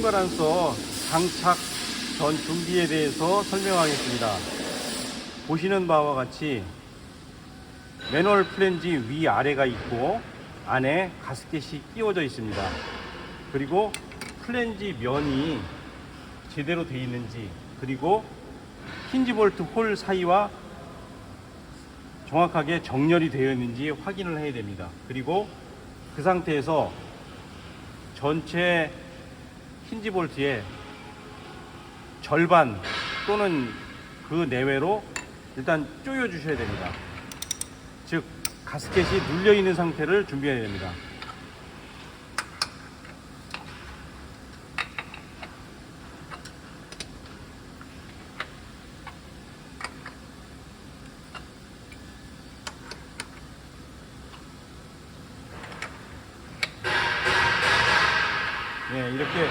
스프링 바란서 장착 전 준비에 대해서 설명하겠습니다. 보시는 바와 같이 매nu얼 플랜지 위아래가 있고 안에 가스켓이 끼워져 있습니다. 그리고 플랜지 면이 제대로 되어 있는지, 그리고 힌지 볼트 홀 사이와 정확하게 정렬이 되어 있는지 확인을 해야 됩니다. 그리고 그 상태에서 전체 힌지 볼트의 절반 또는 그 내외로 일단 조여 주셔야 됩니다. 즉 가스켓이 눌려 있는 상태를 준비해야 됩니다. 네, 이렇게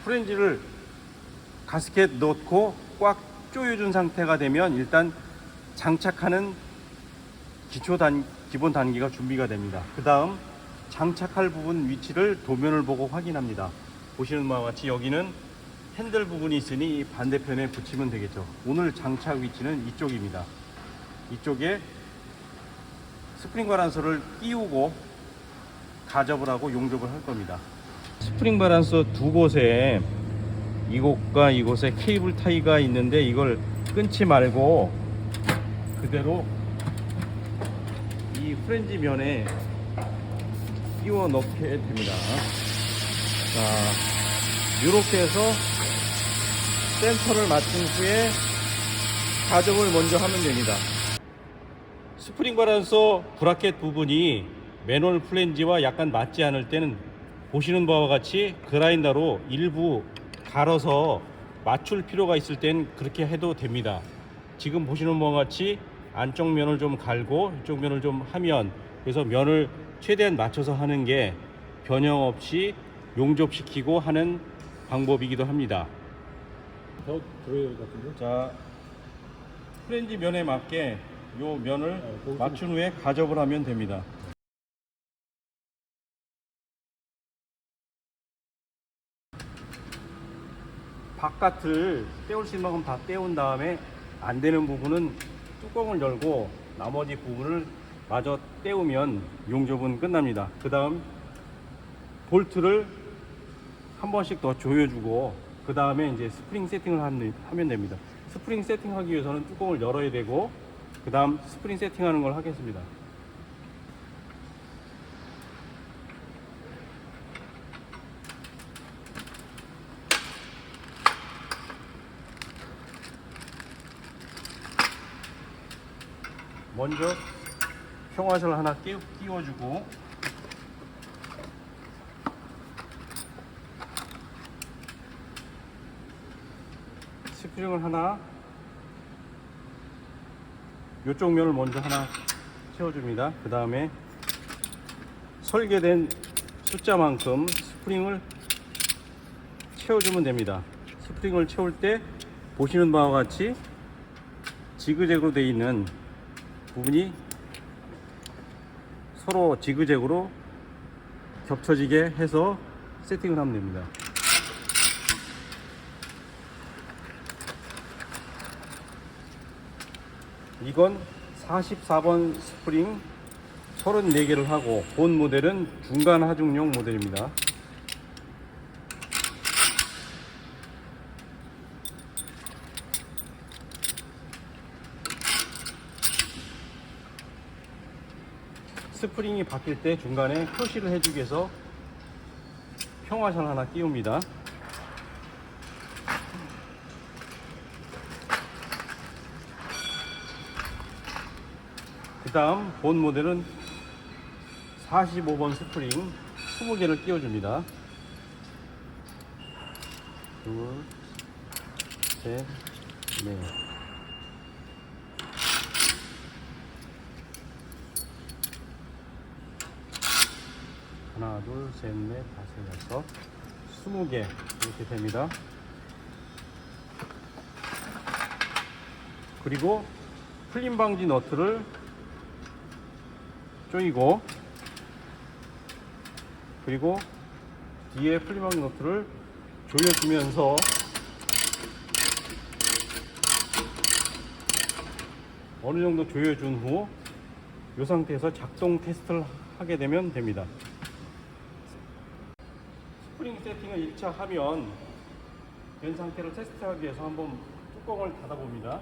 프렌지를 가스켓 넣고 꽉 조여준 상태가 되면 일단 장착하는 기본 단계가 준비가 됩니다. 그 다음 장착할 부분 위치를 도면을 보고 확인합니다. 보시는 바와 같이 여기는 핸들 부분이 있으니 반대편에 붙이면 되겠죠. 오늘 장착 위치는 이쪽입니다. 이쪽에 스프링 바란서를 끼우고 가접을 하고 용접을 할 겁니다. 스프링 바란서 두 곳에 이곳과 이곳에 케이블 타이가 있는데 이걸 끊지 말고 그대로 이 프렌지 면에 끼워 넣게 됩니다. 자, 이렇게 해서 센터를 맞춘 후에 가접을 먼저 하면 됩니다. 스프링 바란서 브라켓 부분이 매nu얼 플랜지와 약간 맞지 않을 때는 보시는 바와 같이 그라인더로 일부 갈아서 맞출 필요가 있을 땐 그렇게 해도 됩니다. 지금 보시는 바와 같이 안쪽 면을 좀 갈고 이쪽 면을 좀 하면, 그래서 면을 최대한 맞춰서 하는 게 변형 없이 용접시키고 하는 방법이기도 합니다. 더 들어야 같은데? 자, 프렌지 면에 맞게 요 면을 맞춘 후에 가접을 하면 됩니다. 바깥을 떼올 수 있는 만큼 다 떼운 다음에 안 되는 부분은 뚜껑을 열고 나머지 부분을 마저 떼우면 용접은 끝납니다. 그 다음 볼트를 한 번씩 더 조여주고 그 다음에 이제 스프링 세팅을 하면 됩니다. 스프링 세팅하기 위해서는 뚜껑을 열어야 되고 그 다음 스프링 세팅하는 걸 하겠습니다. 먼저 평화설 하나 끼워주고 스프링을 하나, 이쪽 면을 먼저 하나 채워줍니다. 그 다음에 설계된 숫자만큼 스프링을 채워주면 됩니다. 스프링을 채울 때 보시는 바와 같이 지그재그로 되어 있는 부분이 서로 지그재그로 겹쳐지게 해서 세팅을 하면 됩니다. 이건 44번 스프링 34개를 하고 본 모델은 중간 하중용 모델입니다. 스프링이 바뀔 때 중간에 표시를 해주기 위해서 평화선 하나 끼웁니다. 그 다음 본 모델은 45번 스프링 20개를 끼워줍니다. 둘, 셋, 넷. 하나, 둘, 셋, 넷, 다섯, 여섯, 20개 이렇게 됩니다. 그리고 풀림 방지 너트를 조이고, 그리고 뒤에 플리막 너트를 조여주면서 어느 정도 조여준 후 이 상태에서 작동 테스트를 하게 되면 됩니다. 스프링 세팅을 1차 하면 된 상태를 테스트하기 위해서 한번 뚜껑을 닫아 봅니다.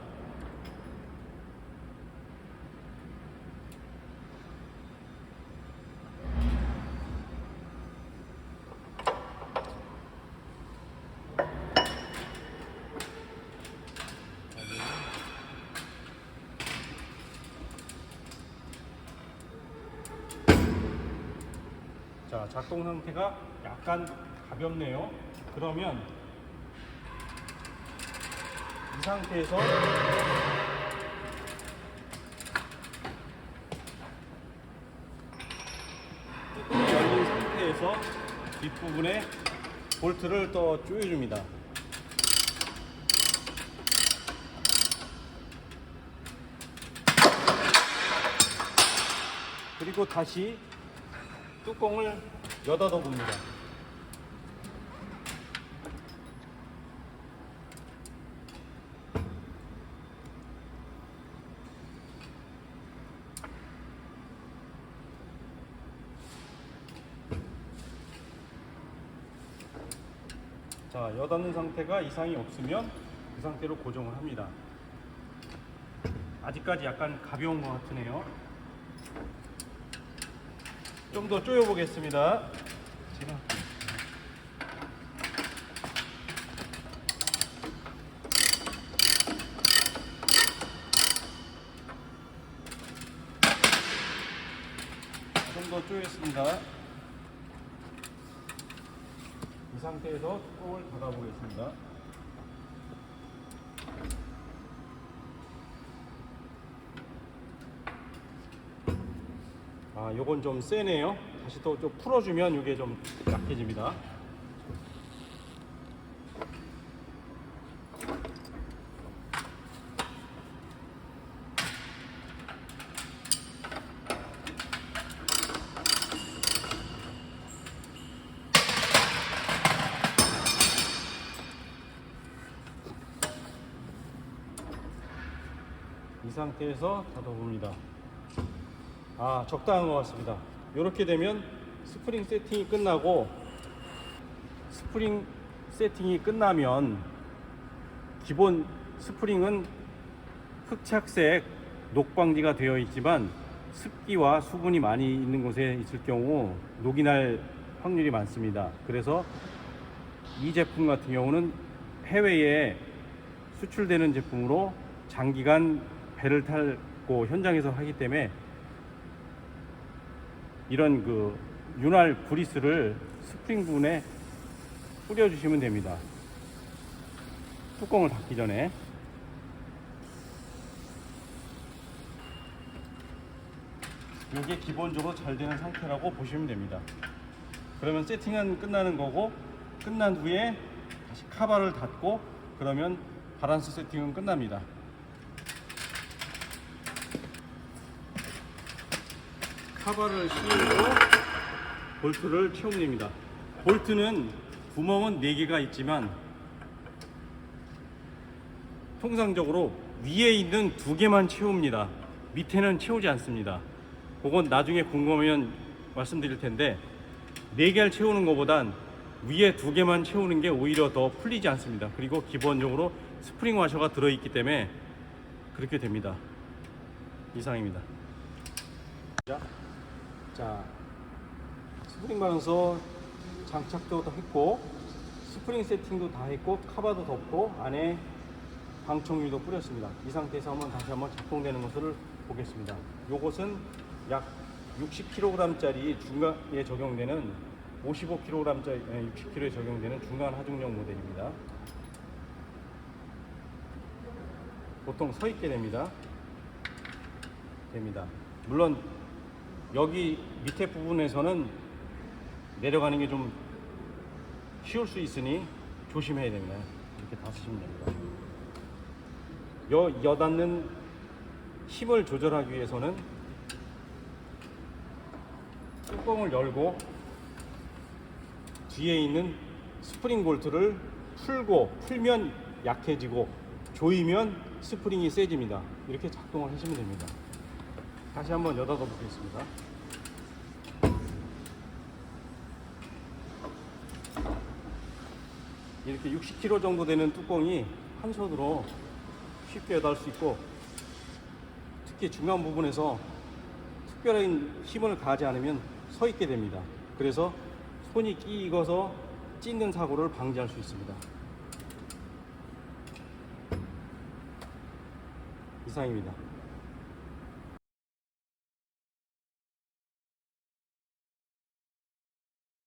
자, 작동 상태가 약간 가볍네요. 그러면 이 상태에서 뚜껑이 열린 상태에서 뒷부분에 볼트를 또 조여줍니다. 그리고 다시 뚜껑을 여닫아 봅니다. 자, 여닫는 상태가 이상이 없으면 그 상태로 고정을 합니다. 아직까지 약간 가벼운 것 같으네요. 좀 더 조여 보겠습니다. 좀 더 조였습니다. 이 상태에서 뚜껑을 닫아 보겠습니다. 아, 요건 좀 세네요. 다시 또 좀 풀어주면 이게 좀 약해집니다. 이 상태에서 닫아봅니다. 아, 적당한 것 같습니다. 이렇게 되면 스프링 세팅이 끝나고, 스프링 세팅이 끝나면 기본 스프링은 흑착색 녹방지가 되어 있지만 습기와 수분이 많이 있는 곳에 있을 경우 녹이 날 확률이 많습니다. 그래서 이 제품 같은 경우는 해외에 수출되는 제품으로 장기간 배를 타고 현장에서 하기 때문에 이런 그 윤활 그리스를 스프링 부분에 뿌려주시면 됩니다. 뚜껑을 닫기 전에. 이게 기본적으로 잘 되는 상태라고 보시면 됩니다. 그러면 세팅은 끝나는 거고, 끝난 후에 다시 카바를 닫고 그러면 바란스 세팅은 끝납니다. 카바를 씌우고 볼트를 채웁니다. 볼트는 구멍은 4개가 있지만 통상적으로 위에 있는 2개만 채웁니다. 밑에는 채우지 않습니다. 그건 나중에 궁금하면 말씀드릴 텐데, 4개를 채우는 것보단 위에 2개만 채우는 게 오히려 더 풀리지 않습니다. 그리고 기본적으로 스프링 와셔가 들어있기 때문에 그렇게 됩니다. 이상입니다. 자, 스프링 바lan서 장착도 했고, 스프링 세팅도 다 했고, 카바도 덮고, 안에 방청유도 뿌렸습니다. 이 상태에서 다시 한번 작동되는 것을 보겠습니다. 요것은 약 60kg짜리 중간에 적용되는 55kg짜리 60kg에 적용되는 중간 하중용 모델입니다. 보통 서 있게 됩니다. 물론 여기 밑에 부분에서는 내려가는 게 좀 쉬울 수 있으니 조심해야 됩니다. 이렇게 닫으시면 됩니다. 여닫는 힘을 조절하기 위해서는 뚜껑을 열고 뒤에 있는 스프링 볼트를 풀면 약해지고 조이면 스프링이 세집니다. 이렇게 작동을 하시면 됩니다. 다시 한번 여닫아 보겠습니다. 이렇게 60kg 정도 되는 뚜껑이 한 손으로 쉽게 여닫을 수 있고, 특히 중간 부분에서 특별한 힘을 가하지 않으면 서 있게 됩니다. 그래서 손이 끼익어서 찢는 사고를 방지할 수 있습니다. 이상입니다.